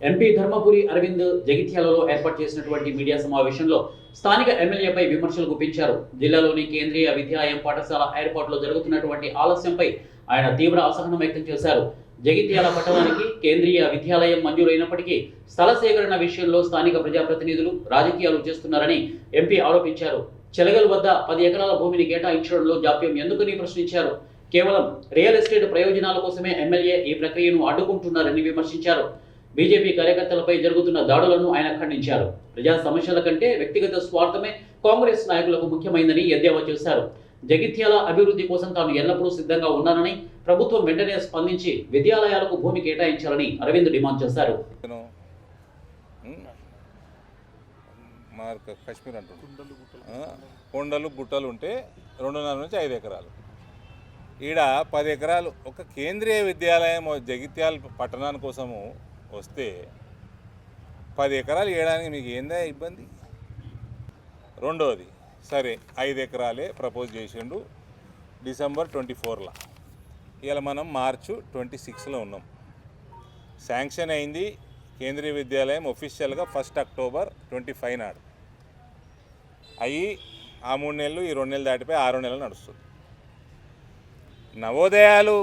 MP Dharmapuri Arvind జగిత్యాలలో ఏర్పాటు చేసినటువంటి మీడియా సమావేశంలో స్థానిక ఎమ్మెల్యేపై విమర్శలు గుప్పించారు. జిల్లాలోని కేంద్రీయ విద్యాలయం పాఠశాల ఏర్పాటులో జరుగుతున్నటువంటి ఆలస్యంపై ఆయన తీవ్ర అసహనం వ్యక్తం చేశారు. జగిత్యాల పట్టణానికి కేంద్రీయ విద్యాలయం మంజూరైనప్పటికీ స్థల సేకరణ విషయంలో స్థానిక ప్రజాప్రతినిధులు రాజకీయాలు చేస్తున్నారని ఎంపీ ఆరోపించారు. చెలగల్ వద్ద 10 ఎకరాల భూమిని కేటాయించడంలో జాప్యం ఎందుకని ప్రశ్నించారు. కేవలం రియల్ ఎస్టేట్ ప్రయోజనాల కోసమే ఎమ్మెల్యే ఈ ప్రక్రియను అడ్డుకుంటున్నారని విమర్శించారు. బీజేపీ కార్యకర్తలపై జరుగుతున్న దాడులను ఆయన ఖండించారు. ప్రజా సమస్యల కంటే వ్యక్తిగత స్వార్థమే కాంగ్రెస్ నాయకులకు ముఖ్యమైందని ఎద్దేవా చేశారు. జగిత్యాల అభివృద్ధి కోసం తాను ఎల్లప్పుడూ సిద్ధంగా ఉన్నానని, ప్రభుత్వం వెంటనే స్పందించి విద్యాలయాలకు భూమి కేటాయించాలని అరవింద్ డిమాండ్ చేశారు. కొండలు గుట్టలు ఉంటే 2.5 నుంచి 5 ఎకరాలు, ఈడ 10 ఎకరాలు ఒక కేంద్రీయ విద్యాలయం జగిత్యాల పట్టణాని కోసము వస్తే 10 ఎకరాలు వేయడానికి మీకు ఏందా ఇబ్బంది? రెండోది, సరే 5 ఎకరాలే ప్రపోజ్ చేసిండు డిసెంబర్ 24లో. ఇవాళ మనం మార్చ్ 26లో ఉన్నాం. శాంక్షన్ అయింది కేంద్రీయ విద్యాలయం ఒఫీషియల్గా 1 అక్టోబర్ 25 నాడు. అయ్యి ఆ 3 నెలలు, ఈ 2 నెలలు దాటిపోయి 6 నెలలు నడుస్తుంది. నవోదయాలు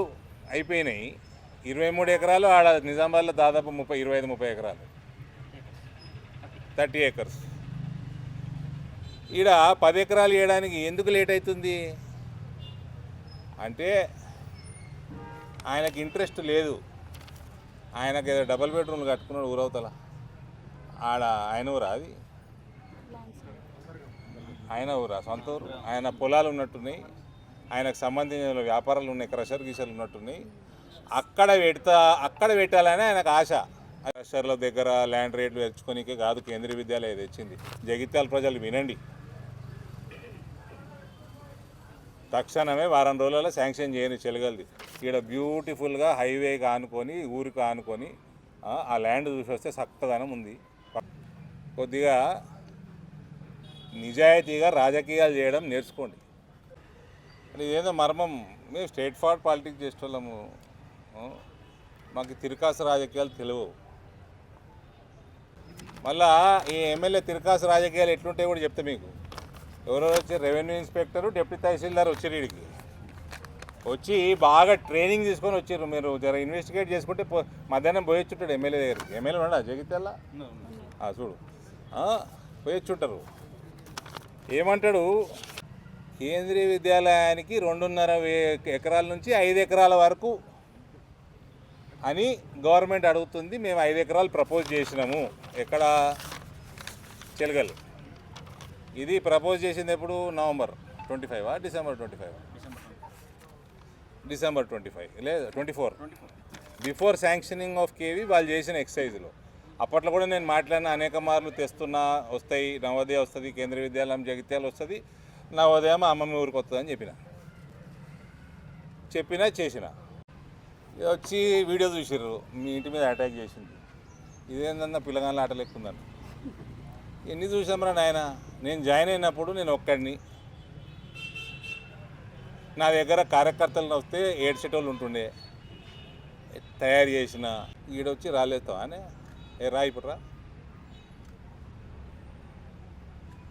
అయిపోయినాయి. 23 ఎకరాలు ఆడ నిజామాబాద్లో దాదాపు 25-30 ఎకరాలు, 30 ఏకర్స్. ఈడ 10 ఎకరాలు వేయడానికి ఎందుకు లేట్ అవుతుంది అంటే ఆయనకి ఇంట్రెస్ట్ లేదు. ఆయనకి ఏదో డబుల్ బెడ్రూమ్లు కట్టుకున్నాడు ఊరవతల. ఆడ ఆయన ఊరా అది? ఆయన ఊరా? సొంత ఊరు. ఆయన పొలాలు ఉన్నట్టున్నాయి, ఆయనకు సంబంధించిన వ్యాపారాలు ఉన్నాయి, క్రషర్ గీషర్లు ఉన్నట్టున్నాయి. అక్కడ పెట్టాలని ఆయనకు ఆశ. క్రషర్ల దగ్గర ల్యాండ్ రేట్లు తెచ్చుకోనికే కాదు కేంద్రీయ విద్యాలయం తెచ్చింది. జగిత్యాల ప్రజలు వినండి, తక్షణమే వారం రోజులలో శాంక్షన్ చేయని చెలగలది. ఇక్కడ బ్యూటిఫుల్గా హైవేకి ఆనుకొని, ఊరికి ఆనుకొని ఆ ల్యాండ్ చూసి వస్తే చక్కదనం ఉంది. కొద్దిగా నిజాయితీగా రాజకీయాలు చేయడం నేర్చుకోండి. ఇదేదో మర్మం, మేము స్ట్రేట్ ఫార్వర్డ్ పాలిటిక్స్ చేసేవాళ్ళము, మాకు తిరకాసు రాజకీయాలు తెలియవు. మళ్ళా ఈ ఎమ్మెల్యే తిరకాసు రాజకీయాలు ఎట్లుంటాయో కూడా చెప్తే మీకు. ఎవరో వచ్చి రెవెన్యూ ఇన్స్పెక్టరు, డిప్యూటీ తహసీల్దార్ వచ్చారు వీడికి, వచ్చి బాగా ట్రైనింగ్ తీసుకొని వచ్చారు. మీరు జర ఇన్వెస్టిగేట్ చేసుకుంటే మధ్యాహ్నం పోయొచ్చుంటాడు ఎమ్మెల్యే దగ్గరికి. ఎమ్మెల్యే ఉన్నాడా జగిత్యాల? చూడు, పోయొచ్చుంటారు. ఏమంటాడు, కేంద్రీయ విద్యాలయానికి 2.5 ఎకరాల నుంచి 5 ఎకరాల వరకు అని గవర్నమెంట్ అడుగుతుంది. మేము 5 ఎకరాలు ప్రపోజ్ చేసినాము. ఎక్కడ? చెలగల్. ఇది ప్రపోజ్ చేసింది ఎప్పుడు? November 25 December 25? డిసెంబర్ 25 లేదా 24. బిఫోర్ శాంక్షనింగ్ ఆఫ్ కేవీ వాళ్ళు చేసిన ఎక్సైజ్లో. అప్పట్లో కూడా నేను మాట్లాడిన అనేక మార్లు, తెస్తున్నా, వస్తాయి, నవోదయ వస్తుంది, కేంద్రీయ విద్యాలయం జగిత్యాలు వస్తుంది, నవోదయం అమ్మమ్మ ఊరికి వస్తుంది అని చేసిన. వచ్చి వీడియో చూసిర్రు, మీ ఇంటి మీద అటాక్ చేసింది. ఇదేందన్నా పిల్లగాళ్ళ ఆటలు ఎక్కుందని. ఎన్ని చూసామరా నాయన. నేను జాయిన్ అయినప్పుడు నేను ఒక్కడిని, నా దగ్గర కార్యకర్తలను వస్తే 7 సెటోళ్ళు ఉంటుండే, తయారు చేసిన. ఈడొచ్చి రాలేస్తావా అని రా ఇప్పుడు రా.